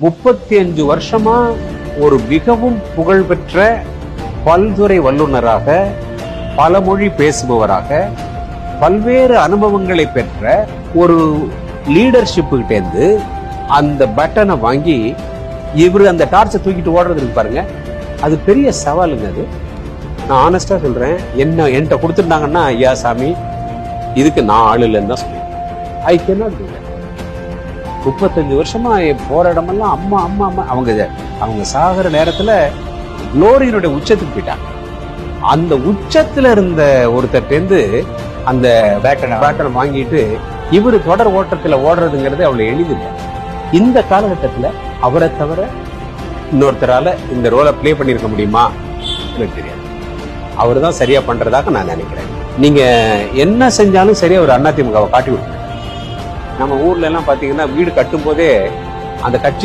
35 வருஷமா ஒரு மிகவும் புகழ்பெற்ற பல்துறை வல்லுநராக, பல மொழி பேசுபவராக, பல்வேறு அனுபவங்களை பெற்ற ஒரு லீடர்ஷிப்புகிட்டேருந்து அந்த பட்டனை வாங்கி இவரு அந்த டார்ச்சை தூக்கிட்டு ஓடுறது இருக்கு பாருங்க, அது பெரிய சவாலுங்க. அது நான் ஆனஸ்டா சொல்றேன். என்கிட்ட கொடுத்துருந்தாங்கன்னா, ஐயா சாமி இதுக்கு நான் ஆள் இல்லைன்னு தான் சொல்லுவேன். I cannot to that. 35 வருஷமா போற இடமெல்லாம் அம்மா அம்மா அம்மா. அவங்க சாகிற நேரத்துல குளோரியினுடைய உச்சத்துக்கு போயிட்டாங்க. அந்த உச்சத்துல இருந்த ஒருத்தர்டேந்து அந்த பேட்டனை வாங்கிட்டு இவரு தொடர் ஓட்டத்துல ஓடுறதுங்கிறது அவ்வளவு எளிதில்லை. இந்த காலகட்டத்துல அவரை தவிர இன்னொருத்தரால இந்த ரோலை பிளே பண்ணிருக்க முடியுமா எனக்கு தெரியாது. அவரு தான் சரியா பண்றதாக நான் நினைக்கிறேன். நீங்க என்ன செஞ்சாலும் சரியா ஒரு அதிமுகவை காட்டி விட்டுருங்க. நம்ம ஊர்ல எல்லாம் பாத்தீங்கன்னா வீடு கட்டும் போதே அந்த கட்சி